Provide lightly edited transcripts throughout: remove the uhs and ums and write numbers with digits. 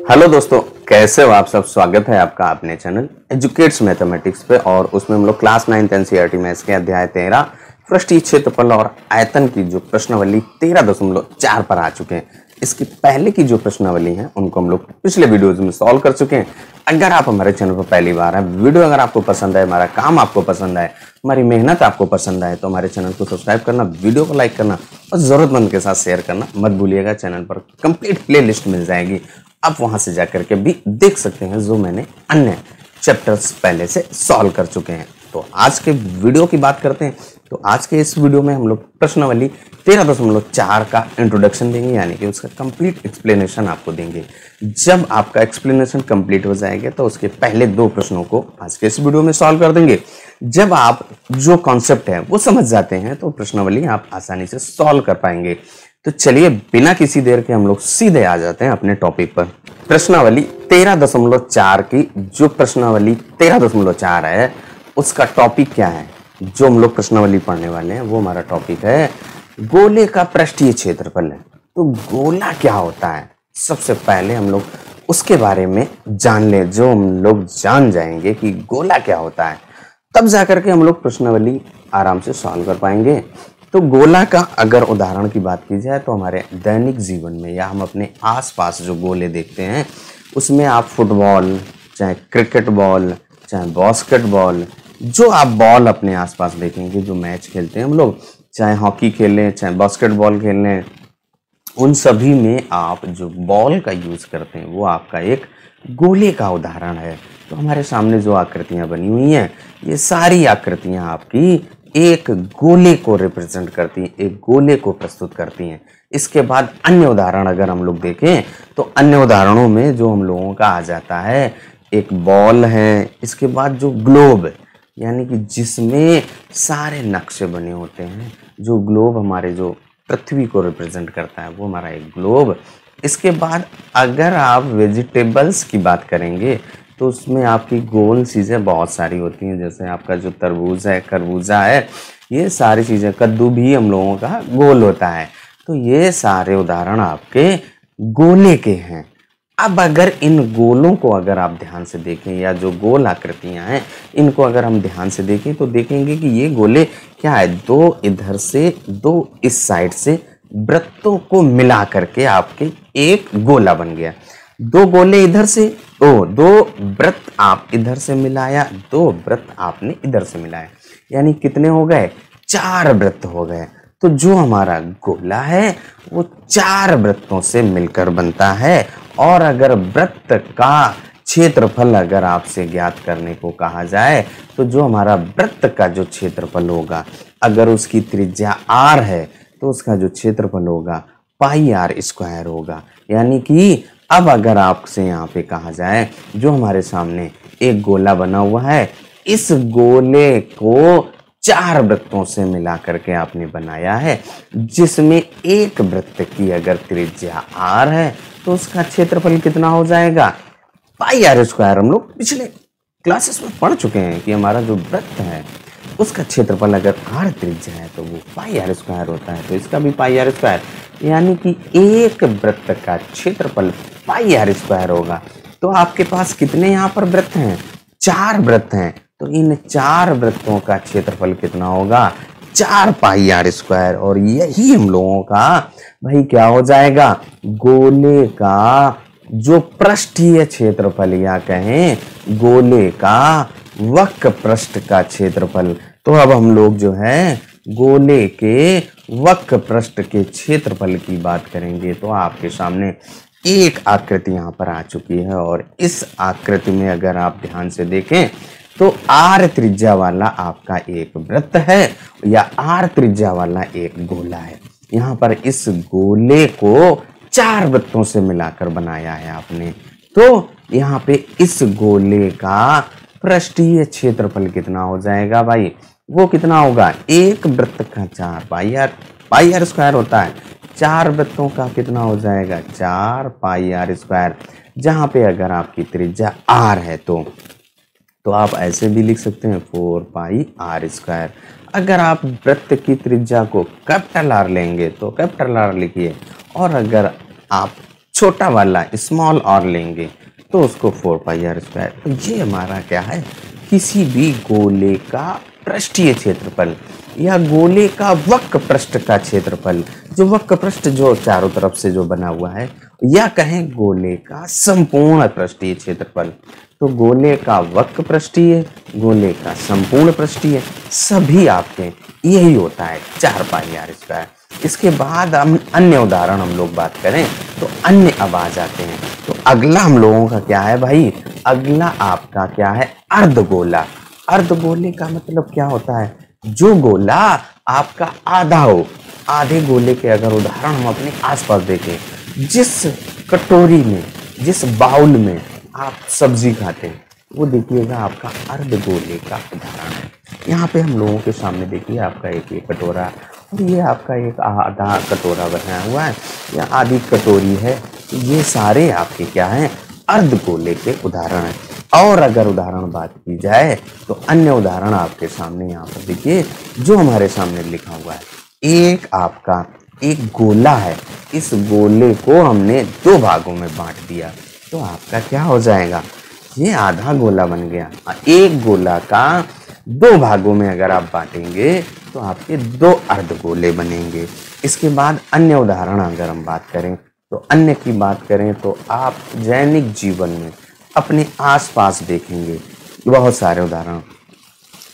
Hello दोस्तों, कैसे हो आप सब। स्वागत है आपका अपने चैनल एजुकेट्स मैथमेटिक्स पे। और उसमें हम लोग क्लास 9 एनसीईआरटी मैथ्स के अध्याय 13 पृष्ठीय क्षेत्रफल और आयतन की जो प्रश्नावली 13.4 पर आ चुके हैं। इसकी पहले की जो प्रश्नावली है उनको हम लोग पिछले वीडियोज में सॉल्व कर चुके हैं। अगर आप हमारे चैनल पर पहली बार है, वीडियो अगर आपको पसंद है, हमारा काम आपको पसंद है, हमारी मेहनत आपको पसंद है, तो हमारे चैनल को सब्सक्राइब करना, वीडियो को लाइक करना और जरूरतमंद के साथ शेयर करना मत भूलिएगा। चैनल पर कंप्लीट प्लेलिस्ट मिल जाएगी, आप वहां से जाकर के भी देख सकते हैं जो मैंने अन्य चैप्टर्स पहले से सॉल्व कर चुके हैं। तो आज के वीडियो की बात करते हैं। तो आज के इस वीडियो में हम लोग प्रश्नावली 13.4 का इंट्रोडक्शन देंगे, यानी कि उसका कंप्लीट एक्सप्लेनेशन आपको देंगे। जब आपका एक्सप्लेनेशन कंप्लीट हो जाएगा तो उसके पहले दो प्रश्नों को आज के इस वीडियो में सॉल्व कर देंगे। जब आप जो कॉन्सेप्ट है वो समझ जाते हैं तो प्रश्नावली आप आसानी से सॉल्व कर पाएंगे। तो चलिए बिना किसी देर के हम लोग सीधे आ जाते हैं अपने टॉपिक पर। प्रश्नावली 13.4 की जो प्रश्नावली 13.4 है उसका टॉपिक क्या है, जो हम लोग प्रश्नावली पढ़ने वाले हैं वो हमारा टॉपिक है गोले का पृष्ठीय क्षेत्रफल है। तो गोला क्या होता है, सबसे पहले हम लोग उसके बारे में जान ले। जो हम लोग जान जाएंगे कि गोला क्या होता है, तब जाकर के हम लोग प्रश्नावली आराम से सॉल्व कर पाएंगे। तो गोला का अगर उदाहरण की बात की जाए तो हमारे दैनिक जीवन में या हम अपने आसपास जो गोले देखते हैं उसमें आप फुटबॉल, चाहे क्रिकेट बॉल, चाहे बास्केटबॉल, जो आप बॉल अपने आसपास देखेंगे, जो मैच खेलते हैं हम लोग, चाहे हॉकी खेलें, चाहे बास्केटबॉल खेलें, उन सभी में आप जो बॉल का यूज़ करते हैं वो आपका एक गोले का उदाहरण है। तो हमारे सामने जो आकृतियाँ बनी हुई हैं ये सारी आकृतियाँ आपकी एक गोले को रिप्रेजेंट करती हैं, एक गोले को प्रस्तुत करती हैं। इसके बाद अन्य उदाहरण अगर हम लोग देखें तो अन्य उदाहरणों में जो हम लोगों का आ जाता है एक बॉल है, इसके बाद जो ग्लोब यानी कि जिसमें सारे नक्शे बने होते हैं, जो ग्लोब हमारे जो पृथ्वी को रिप्रेजेंट करता है वो हमारा एक ग्लोब। इसके बाद अगर आप वेजिटेबल्स की बात करेंगे तो उसमें आपकी गोल चीज़ें बहुत सारी होती हैं, जैसे आपका जो तरबूज है, खरबूजा है, ये सारी चीज़ें, कद्दू भी हम लोगों का गोल होता है। तो ये सारे उदाहरण आपके गोले के हैं। अब अगर इन गोलों को अगर आप ध्यान से देखें या जो गोल आकृतियां हैं इनको अगर हम ध्यान से देखें तो देखेंगे कि ये गोले क्या है, दो इधर से दो इस साइड से वृत्तों को मिला करके आपके एक गोला बन गया। दो गोले इधर से, दो वृत्त आप इधर से मिलाया, दो वृत्त आपने इधर से मिलाया, यानी कितने हो गए, 4 वृत्त हो गए। तो जो हमारा गोला है वो 4 वृत्तों से मिलकर बनता है। और अगर वृत्त का क्षेत्रफल अगर आपसे ज्ञात करने को कहा जाए तो जो हमारा वृत्त का जो क्षेत्रफल होगा, अगर उसकी त्रिज्या r है तो उसका जो क्षेत्रफल होगा पाई r स्क्वायर होगा। यानी कि अब अगर आपसे यहाँ पे कहा जाए जो हमारे सामने एक गोला बना हुआ है, इस गोले को 4 वृत्तों से मिला करके आपने बनाया है, जिसमें एक वृत्त की अगर त्रिज्या r है तो उसका क्षेत्रफल कितना हो जाएगा, पाई r स्क्वायर। हम लोग पिछले क्लासेस में पढ़ चुके हैं कि हमारा जो वृत्त है उसका क्षेत्रफल अगर r त्रिज्या है तो वो पाई r स्क्वायर होता है, तो इसका भी पाई r स्क्वायर, यानी कि एक वृत्त का क्षेत्रफल पाई r स्क्वायर होगा। तो आपके पास कितने यहाँ पर वृत्त हैं, 4 वृत्त हैं, तो इन 4 वृत्तों का क्षेत्रफल कितना होगा, 4 पाई r स्क्वायर। और यही हम लोगों का भाई क्या हो जाएगा, गोले का जो पृष्ठीय क्षेत्रफल या कहें गोले का वक्र पृष्ठ का क्षेत्रफल। तो अब हम लोग जो है गोले के वक्र पृष्ठ के क्षेत्रफल की बात करेंगे। तो आपके सामने एक आकृति यहाँ पर आ चुकी है और इस आकृति में अगर आप ध्यान से देखें तो r त्रिज्या वाला आपका एक वृत्त है या r त्रिज्या वाला एक गोला है। यहाँ पर इस गोले को 4 वृत्तों से मिलाकर बनाया है आपने। तो यहाँ पे इस गोले का पृष्ठीय क्षेत्रफल कितना हो जाएगा भाई, वो कितना होगा, एक वृत्त का 4 पाई r स्क्वायर होता है, 4 वृत्तों का कितना हो जाएगा, 4 पाई r स्क्वायर। जहाँ पे अगर आपकी त्रिज्या r है तो आप ऐसे भी लिख सकते हैं 4 पाई r स्क्वायर। अगर आप वृत्त की त्रिज्या को कैपिटल R लेंगे तो कैपिटल R लिखिए, और अगर आप छोटा वाला स्मॉल आर लेंगे तो उसको 4πr²। तो ये हमारा क्या है, किसी भी गोले का पृष्ठीय क्षेत्रफल या गोले का वक्र पृष्ठ का क्षेत्रफल, जो वक्र पृष्ठ जो चारों तरफ से जो बना हुआ है, या कहें गोले का संपूर्ण पृष्ठीय क्षेत्रफल। तो गोले का वक्र पृष्ठीय, गोले का संपूर्ण पृष्ठीय, सभी आपके यही होता है 4πr²। इसके बाद हम अन्य उदाहरण हम लोग बात करें तो अन्य अब आ जाते हैं। तो अगला हम लोगों का क्या है भाई, अगला आपका क्या है, अर्धगोला। अर्धगोले का मतलब क्या होता है, जो गोला आपका आधा हो। आधे गोले के अगर उदाहरण हम अपने आसपास देखें, जिस कटोरी में, जिस बाउल में आप सब्जी खाते हैं, वो देखिएगा आपका अर्धगोले का उदाहरण है। यहाँ पे हम लोगों के सामने देखिए आपका एक ये कटोरा और ये आपका एक आधा कटोरा बनाया हुआ है या आधी कटोरी है। ये सारे आपके क्या हैं, अर्धगोले के उदाहरण हैं। और अगर उदाहरण बात की जाए तो अन्य उदाहरण आपके सामने यहाँ पर देखिए जो हमारे सामने लिखा हुआ है। एक आपका एक गोला है, इस गोले को हमने दो भागों में बांट दिया तो आपका क्या हो जाएगा, ये आधा गोला बन गया। एक गोला का दो भागों में अगर आप बांटेंगे तो आपके दो अर्धगोले बनेंगे। इसके बाद अन्य उदाहरण अगर हम बात करें तो अन्य की बात करें तो आप दैनिक जीवन में अपने आसपास देखेंगे बहुत सारे उदाहरण।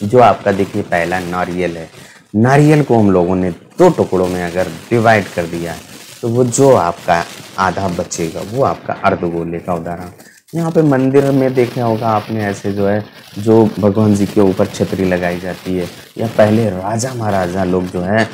जो आपका देखिए पहला नारियल है, नारियल को हम लोगों ने दो टुकड़ों में अगर डिवाइड कर दिया है तो वो जो आपका आधा बचेगा वो आपका अर्धगोले का उदाहरण। यहाँ पे मंदिर में देखा होगा आपने, ऐसे जो है जो भगवान जी के ऊपर छतरी लगाई जाती है, या पहले राजा महाराजा लोग जो है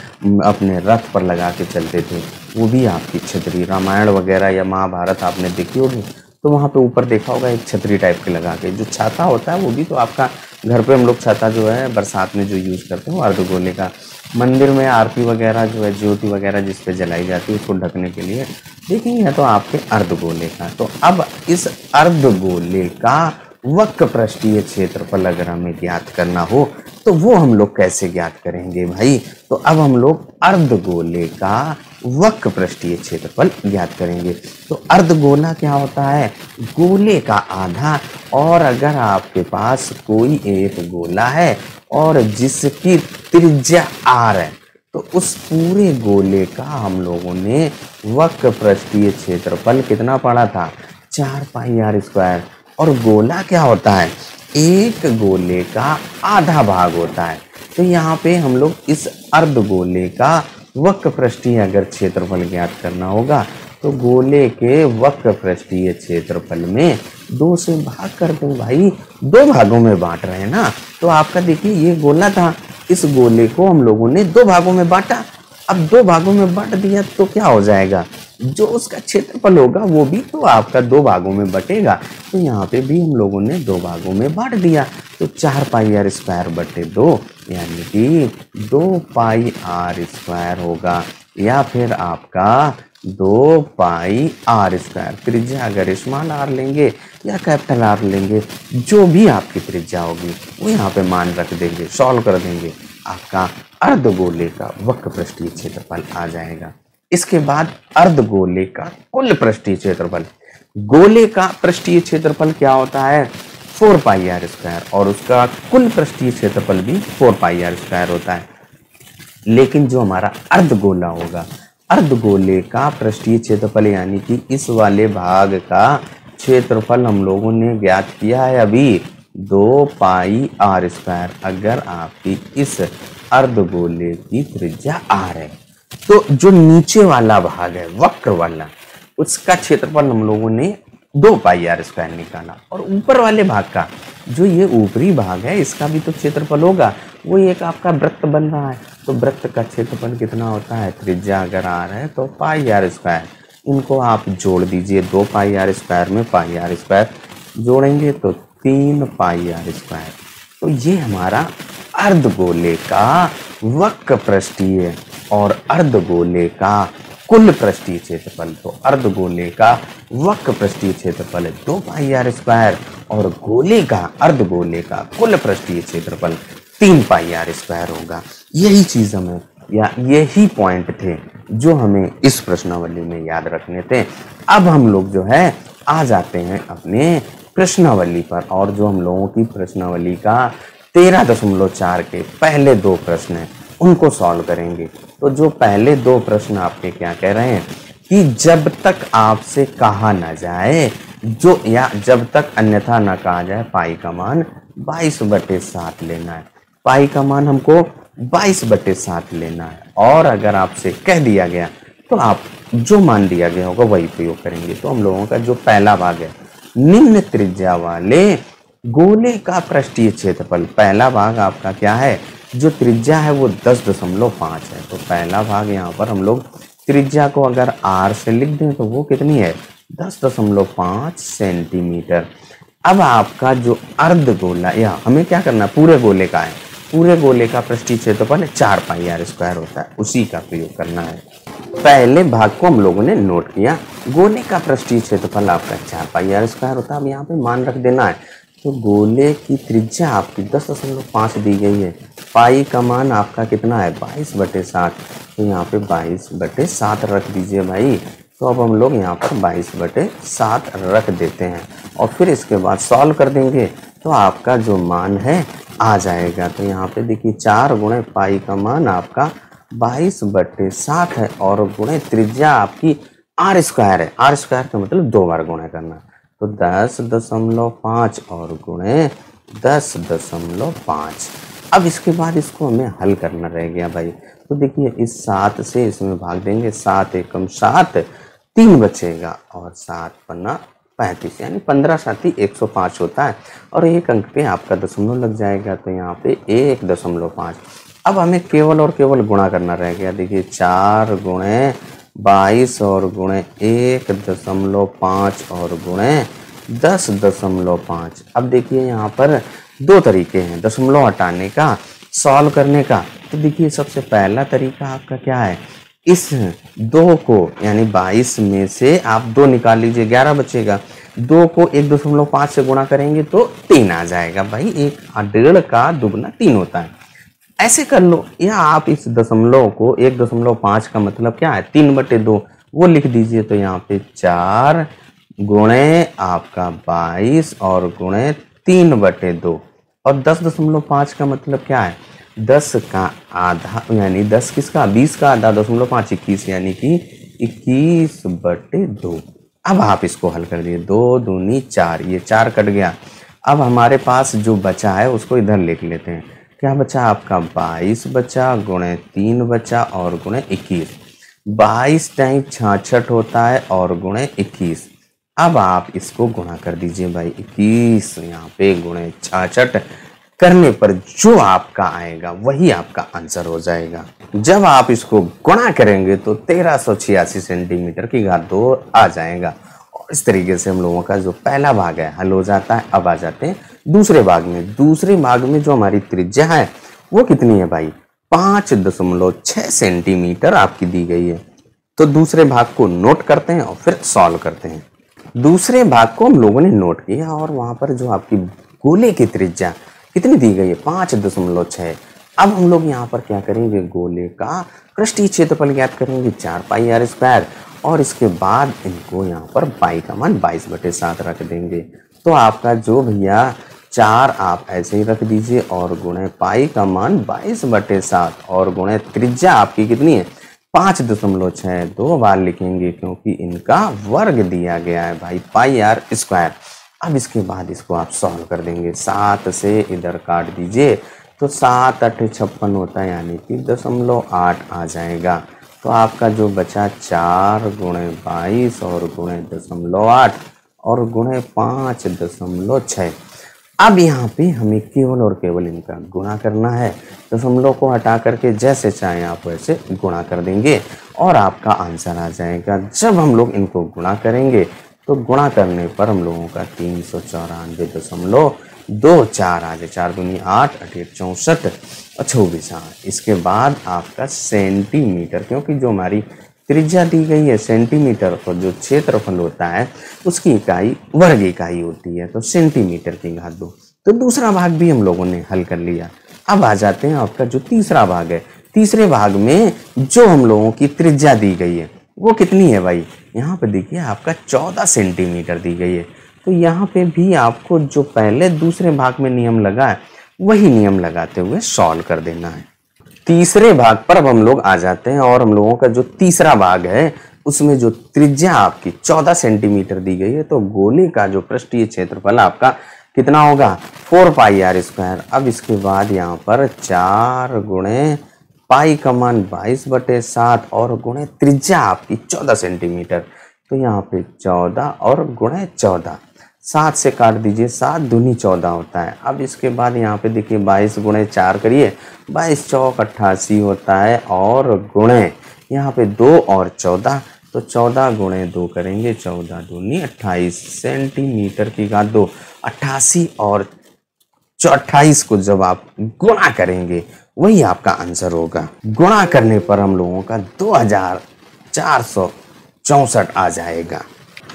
अपने रथ पर लगा के चलते थे, वो भी आपकी छतरी। रामायण वगैरह या महाभारत आपने देखी होगी तो वहाँ पे ऊपर देखा होगा एक छतरी टाइप के लगा के। जो छाता होता है वो भी तो आपका घर पे हम लोग छाता जो है बरसात में जो यूज़ करते हैं वो अर्धगोले का। मंदिर में आरती वगैरह जो है ज्योति वगैरह जिस पे जलाई जाती है उसको ढकने के लिए देखेंगे तो आपके अर्धगोले का। तो अब इस अर्धगोले का वक्र पृष्ठीय क्षेत्रफल अगर हमें ज्ञात करना हो तो वो हम लोग कैसे ज्ञात करेंगे भाई। तो अब हम लोग अर्धगोले का वक्र पृष्ठीय क्षेत्रफल ज्ञात करेंगे। तो अर्धगोला क्या होता है, गोले का आधा। और अगर आपके पास कोई एक गोला है और जिसकी त्रिज्या r है तो उस पूरे गोले का हम लोगों ने वक्र पृष्ठीय क्षेत्रफल कितना पढ़ा था, 4πr²। और गोला क्या होता है, एक गोले का आधा भाग होता है। तो यहाँ पे हम लोग इस अर्धगोले का वक्र पृष्ठीय अगर क्षेत्रफल ज्ञात करना होगा तो गोले के वक्र पृष्ठीय क्षेत्रफल में 2 से भाग कर दें भाई, दो भागों में बांट रहे हैं ना। तो आपका देखिए ये गोला था, इस गोले को हम लोगों ने दो भागों में बांटा। अब दो भागों में बांट दिया तो क्या हो जाएगा, जो उसका क्षेत्रफल होगा वो भी तो आपका दो भागों में बटेगा। तो यहाँ पे भी हम लोगों ने दो भागों में बांट दिया तो 4πr²/2 यानी कि 2πr² होगा, या फिर आपका 2πr²। त्रिज्या अगर स्मॉल आर लेंगे या कैपिटल आर लेंगे, जो भी आपकी त्रिज्या होगी वो यहाँ पे मान रख देंगे, सॉल्व कर देंगे, आपका अर्धगोले का वक्र पृष्ठीय क्षेत्रफल आ जाएगा। इसके बाद अर्धगोले का कुल पृष्ठीय क्षेत्रफल। गोले का पृष्ठीय क्षेत्रफल क्या होता है, 4πr² और उसका कुल पृष्ठीय क्षेत्रफल भी 4πr² होता है। लेकिन जो हमारा अर्धगोला होगा, अर्धगोले का पृष्ठीय क्षेत्रफल यानी कि इस वाले भाग का क्षेत्रफल हम लोगों ने ज्ञात किया है अभी 2πr²। अगर आपकी इस अर्धगोले की त्रिज्या r है तो जो नीचे वाला भाग है वक्र वाला, उसका क्षेत्रफल हम लोगों ने 2πr² निकाला। और ऊपर वाले भाग का, जो ये ऊपरी भाग है, इसका भी तो क्षेत्रफल होगा। वो एक आपका वृत्त बन रहा है तो वृत्त का क्षेत्रफल कितना होता है, त्रिज्या अगर r है तो πr²। इनको आप जोड़ दीजिए, 2πr² में πr² जोड़ेंगे तो 3πr²। तो ये हमारा अर्धगोले का वक्र पृष्ठीय और अर्धगोले का कुल पृष्ठीय क्षेत्रफल। तो अर्धगोले का वक्र पृष्ठीय क्षेत्रफल 2πr² और गोले का अर्धगोले का कुल पृष्ठीय क्षेत्रफल 3πr² होगा। यही चीज हमें या यही पॉइंट थे जो हमें इस प्रश्नावली में याद रखने थे। अब हम लोग जो है आ जाते हैं अपने प्रश्नावली पर, और जो हम लोगों की प्रश्नावली का 13.4 के पहले दो प्रश्न हैं उनको सॉल्व करेंगे। तो जो पहले दो प्रश्न आपके क्या कह रहे हैं कि जब तक आपसे कहा ना जाए जो, या जब तक अन्यथा ना कहा जाए पाई का मान 22/7 लेना है। पाई का मान हमको 22/7 लेना है, और अगर आपसे कह दिया गया तो आप जो मान दिया गया होगा वही प्रयोग करेंगे। तो हम लोगों का जो पहला भाग है, निम्न त्रिज्या वाले गोले का पृष्ठीय क्षेत्रफल। पहला भाग आपका क्या है, जो त्रिज्या है वो 10.5 है। तो पहला भाग यहाँ पर हम लोग त्रिज्या को अगर r से लिख दें तो वो कितनी है, 10.5 सेंटीमीटर। अब आपका जो अर्ध गोला, या हमें क्या करना है, पूरे गोले का है, पूरे गोले का पृष्ठीय क्षेत्रफल 4πr² होता है, उसी का प्रयोग करना है। पहले भाग को हम लोगों ने नोट किया, गोले का पृष्ठीय क्षेत्रफल आपका 4πr² होता है। अब यहाँ पे मान रख देना है। तो गोले की त्रिज्या आपकी 10.5 दी गई है, पाई का मान आपका कितना है 22/7, तो यहाँ पे 22/7 रख दीजिए भाई। तो अब हम लोग यहाँ पर 22/7 रख देते हैं, और फिर इसके बाद सॉल्व कर देंगे तो आपका जो मान है आ जाएगा। तो यहाँ पे देखिए 4 गुणे पाई का मान आपका 22/7 है, और गुणे त्रिज्या आपकी r² है। r² का मतलब 2 बार गुणा करना, तो 10.5 और गुणे 10.5। अब इसके बाद इसको हमें हल करना रह गया भाई। तो देखिए इस 7 से इसमें भाग देंगे, 7 एकम 7, 3 बचेगा, और 7 पन्ना 35, यानी 15×7 105 होता है, और एक अंक पे आपका दशमलव लग जाएगा। तो यहाँ पे 1.5। अब हमें केवल और केवल गुणा करना रह गया। देखिए 4 गुणे 22 और गुणे 1.5 और गुणे 10.5। अब देखिए यहाँ पर दो तरीके हैं दशमलव हटाने का, सॉल्व करने का। तो देखिए सबसे पहला तरीका आपका क्या है, इस 2 को यानी 22 में से आप 2 निकाल लीजिए, 11 बचेगा। 2 को 1.5 से गुणा करेंगे तो 3 आ जाएगा भाई, 1.5 का दुगना 3 होता है। ऐसे कर लो, या आप इस दशमलव को 1.5 का मतलब क्या है 3/2 वो लिख दीजिए। तो यहाँ पे 4 गुणे आपका 22 और गुणे 3/2, और 10.5 का मतलब क्या है 10 का आधा, यानी 10 किसका 20 का आधा, 0.5 21, यानी कि 21/2। अब आप इसको हल कर दिए, 2 दूनी 4, ये 4 कट गया। अब हमारे पास जो बचा है उसको इधर लिख लेते हैं। क्या बचा आपका 22 बचा, गुणे 3 बचा, और गुणे 21। 22 टाइम 66 होता है, और गुणे 21। अब आप इसको गुणा कर दीजिए भाई, 21 यहाँ पे गुणे 66 करने पर जो आपका आएगा वही आपका आंसर हो जाएगा। जब आप इसको गुणा करेंगे तो 1386 सेंटीमीटर की घात 2 आ जाएगा। और इस तरीके से हम लोगों का जो पहला भाग है हल हो जाता है। अब आ जाते हैं दूसरे भाग में। दूसरे भाग में जो हमारी त्रिज्या है वो कितनी है भाई, 5.6 सेंटीमीटर आपकी दी गई है। तो दूसरे भाग को नोट करते हैं और फिर सॉल्व करते हैं। दूसरे भाग को हम लोगों ने नोट किया, और वहां पर जो आपकी गोले की त्रिज्या कितनी दी गई है 5.6। अब हम लोग यहाँ पर क्या करेंगे, गोले का पृष्ठीय क्षेत्रफल ज्ञात करेंगे 4πr², और इसके बाद इनको यहाँ पर पाई का मान 22/7 रख देंगे। तो आपका जो भैया 4 आप ऐसे ही रख दीजिए, और गुणे पाई का मान 22/7, और गुणे त्रिज्या आपकी कितनी है 5.6। 2 बार लिखेंगे क्योंकि इनका वर्ग दिया गया है भाई, πr²। अब इसके बाद इसको आप सॉल्व कर देंगे, 7 से इधर काट दीजिए तो 7 8 56 होता है, यानी कि 0.8 आ जाएगा। तो आपका जो बचा 4 गुणे 22 और गुणे 0.8 और गुणे 5.6। अब यहाँ पे हमें केवल और केवल इनका गुणा करना है, दशमलव को हटा करके जैसे चाहें आप वैसे गुणा कर देंगे और आपका आंसर आ जाएगा। जब हम लोग इनको गुणा करेंगे तो गुणा करने पर हम लोगों का 394.24 आ जाए, 4 दूनी 8, 8 64 और 24। इसके बाद आपका सेंटीमीटर, क्योंकि जो हमारी त्रिज्या दी गई है सेंटीमीटर और जो क्षेत्रफल होता है उसकी इकाई वर्ग इकाई होती है, तो सेंटीमीटर की घात 2। तो दूसरा भाग भी हम लोगों ने हल कर लिया। अब आ जाते हैं आपका जो तीसरा भाग है, तीसरे भाग में जो हम लोगों की त्रिज्या दी गई है वो कितनी है भाई, यहाँ पे देखिए आपका 14 सेंटीमीटर दी गई है। तो यहाँ पे भी आपको जो पहले दूसरे भाग में नियम लगा है वही नियम लगाते हुए सॉल्व कर देना है। तीसरे भाग पर अब हम लोग आ जाते हैं और हम लोगों का जो तीसरा भाग है उसमें जो त्रिज्या आपकी 14 सेंटीमीटर दी गई है, तो गोले का जो पृष्ठीय क्षेत्रफल आपका कितना होगा 4 पाई आर स्क्वायर। अब इसके बाद यहाँ पर 4 गुणे पाई का मान 22/7 और गुणे त्रिज्या आपकी 14 सेंटीमीटर, तो यहाँ पे 14 और गुणे 14, 7 से काट दीजिए, 7 दूनी 14 होता है। अब इसके बाद यहाँ पे देखिए 22 गुणे 4 करिए, 22 चौक 88 होता है और गुणे यहाँ पे 2 और 14, तो 14 गुणे 2 करेंगे, 14 दूनी 28 सेंटीमीटर की घात 2, 88 और 28 को जब आप गुणा करेंगे वही आपका आंसर होगा। गुणा करने पर हम लोगों का 2464 आ जाएगा।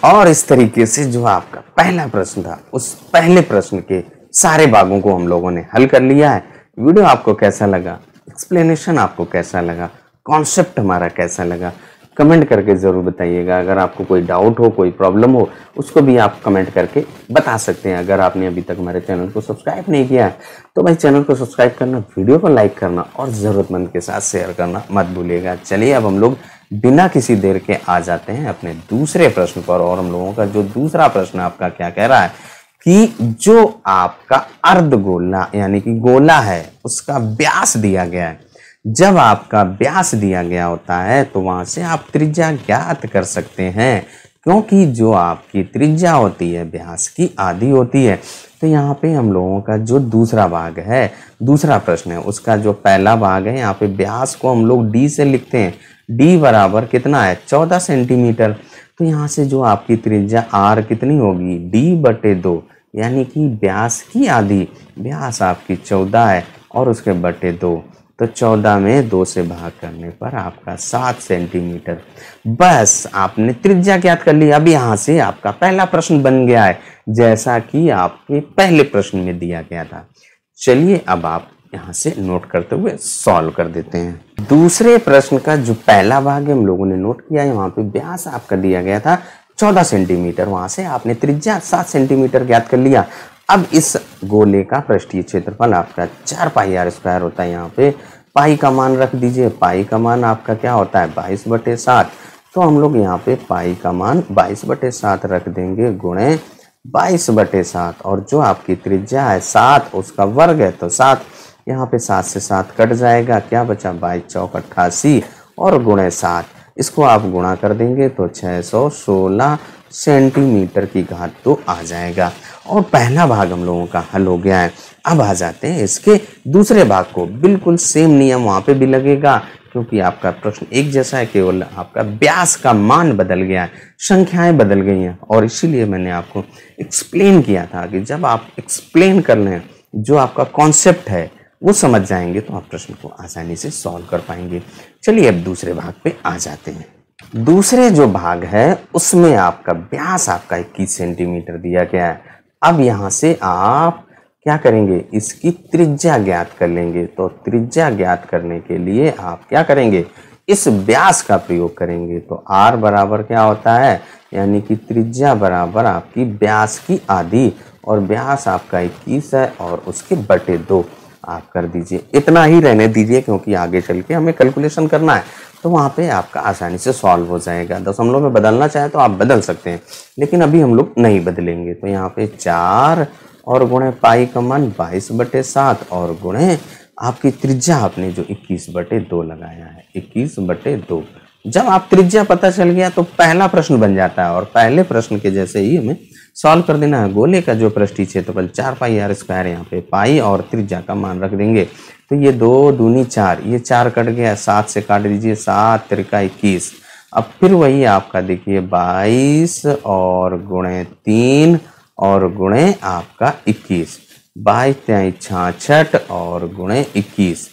और इस तरीके से जो आपका पहला प्रश्न था उस पहले प्रश्न के सारे भागों को हम लोगों ने हल कर लिया है। वीडियो आपको कैसा लगा, एक्सप्लेनेशन आपको कैसा लगा, कॉन्सेप्ट हमारा कैसा लगा, कमेंट करके ज़रूर बताइएगा। अगर आपको कोई डाउट हो, कोई प्रॉब्लम हो, उसको भी आप कमेंट करके बता सकते हैं। अगर आपने अभी तक हमारे चैनल को सब्सक्राइब नहीं किया है तो भाई चैनल को सब्सक्राइब करना, वीडियो को लाइक करना और ज़रूरतमंद के साथ शेयर करना मत भूलिएगा। चलिए अब हम लोग बिना किसी देर के आ जाते हैं अपने दूसरे प्रश्न पर। और हम लोगों का जो दूसरा प्रश्न आपका क्या कह रहा है कि जो आपका अर्धगोला यानी कि गोला है उसका व्यास दिया गया है। जब आपका व्यास दिया गया होता है तो वहां से आप त्रिज्या ज्ञात कर सकते हैं, क्योंकि जो आपकी त्रिज्या होती है व्यास की आधी होती है। तो यहाँ पे हम लोगों का जो दूसरा भाग है, दूसरा प्रश्न है, उसका जो पहला भाग है यहाँ पे व्यास को हम लोग डी से लिखते हैं। डी बराबर कितना है 14 सेंटीमीटर। तो यहाँ से जो आपकी त्रिज्या आर कितनी होगी D/2, यानी कि व्यास की आधी, व्यास आपकी 14 है और उसके बटे 2, तो 14 में 2 से भाग करने पर आपका 7 सेंटीमीटर। बस आपने त्रिज्या ज्ञात कर ली। अब यहाँ से आपका पहला प्रश्न बन गया है जैसा कि आपके पहले प्रश्न में दिया गया था। चलिए अब आप यहाँ से नोट करते हुए सॉल्व कर देते हैं। दूसरे प्रश्न का जो पहला भाग है हम लोगों ने नोट किया है, वहाँ पे व्यास आपका दिया गया था 14 सेंटीमीटर, वहाँ से आपने त्रिज्या 7 सेंटीमीटर ज्ञात कर लिया। अब इस गोले का पृष्ठीय क्षेत्रफल आपका 4 पाई आर स्क्वायर होता है। यहाँ पे पाई का मान रख दीजिए, पाई का मान आपका क्या होता है 22/7, तो हम लोग यहाँ पे पाई का मान 22/7 रख देंगे गुणे 22/7 और जो आपकी त्रिज्या है 7 उसका वर्ग है, तो 7 यहाँ पे 7 से 7 कट जाएगा, क्या बचा 22 चौक 88 और गुणे 7, इसको आप गुणा कर देंगे तो 616 सेंटीमीटर की घात 2 आ जाएगा। और पहला भाग हम लोगों का हल हो गया है। अब आ जाते हैं इसके दूसरे भाग को। बिल्कुल सेम नियम वहाँ पे भी लगेगा, क्योंकि आपका प्रश्न एक जैसा है, केवल आपका व्यास का मान बदल गया है, संख्याएं बदल गई हैं। और इसीलिए मैंने आपको एक्सप्लेन किया था कि जब आप एक्सप्लेन कर लें, जो आपका कॉन्सेप्ट है वो समझ जाएंगे तो आप प्रश्न को आसानी से सॉल्व कर पाएंगे। चलिए अब दूसरे भाग पे आ जाते हैं। दूसरे जो भाग है उसमें आपका व्यास आपका 21 सेंटीमीटर दिया गया है। अब यहाँ से आप क्या करेंगे, इसकी त्रिज्या ज्ञात कर लेंगे। तो त्रिज्या ज्ञात करने के लिए आप क्या करेंगे, इस व्यास का प्रयोग करेंगे। तो r बराबर क्या होता है, यानी कि त्रिज्या बराबर आपकी व्यास की आधी, और व्यास आपका 21 है और उसके बटे 2 आप कर दीजिए। इतना ही रहने दीजिए क्योंकि आगे चल के हमें कैलकुलेशन करना है, तो वहाँ पे आपका आसानी से सॉल्व हो जाएगा। दशमलव में बदलना चाहे तो आप बदल सकते हैं, लेकिन अभी हम लोग नहीं बदलेंगे। तो यहाँ पे 4 और गुणे पाई का मान 22/7 और गुणे आपकी त्रिज्या आपने जो 21/2 लगाया है, 21/2। जब आप त्रिज्या पता चल गया तो पहला प्रश्न बन जाता है, और पहले प्रश्न के जैसे ही हमें सॉल्व कर देना है। गोले का जो पृष्ठीय क्षेत्रफल 4 पाई आर स्क्वायर, यहाँ पे पाई और त्रिज्या का मान रख देंगे। तो ये 2 दूनी 4, ये 4 कट गया, 7 से काट दीजिए, 7 त्रिका 21। अब फिर वही आपका देखिए 22 और गुणे 3 और गुणे आपका 21, 22 3 66 और गुणे 21।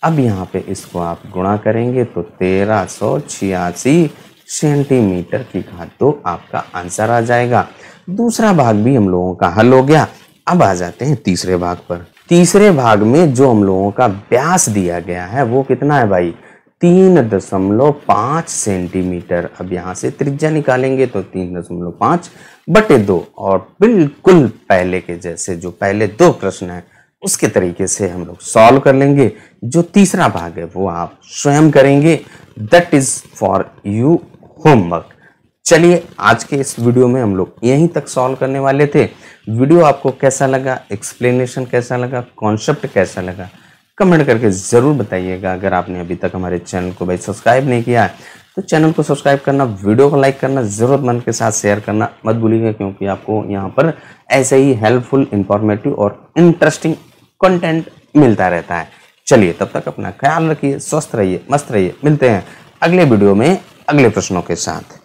अब यहाँ पे इसको आप गुणा करेंगे तो 1386 सेंटीमीटर की घात 2 आपका आंसर आ जाएगा। दूसरा भाग भी हम लोगों का हल हो गया। अब आ जाते हैं तीसरे भाग पर। तीसरे भाग में जो हम लोगों का व्यास दिया गया है वो कितना है भाई, 3.5 सेंटीमीटर। अब यहाँ से त्रिज्या निकालेंगे तो 3.5/2 और बिल्कुल पहले के जैसे जो पहले 2 प्रश्न है उसके तरीके से हम लोग सॉल्व कर लेंगे। जो तीसरा भाग है वो आप स्वयं करेंगे, that is for you homework. चलिए आज के इस वीडियो में हम लोग यहीं तक सॉल्व करने वाले थे। वीडियो आपको कैसा लगा, एक्सप्लेनेशन कैसा लगा, कॉन्सेप्ट कैसा लगा, कमेंट करके ज़रूर बताइएगा। अगर आपने अभी तक हमारे चैनल को भाई सब्सक्राइब नहीं किया है तो चैनल को सब्सक्राइब करना, वीडियो को लाइक करना, ज़रूरतमंद के साथ शेयर करना मत भूलिएगा, क्योंकि आपको यहाँ पर ऐसे ही हेल्पफुल, इंफॉर्मेटिव और इंटरेस्टिंग कंटेंट मिलता रहता है। चलिए तब तक अपना ख्याल रखिए, स्वस्थ रहिए, मस्त रहिए। मिलते हैं अगले वीडियो में अगले प्रश्नों के साथ।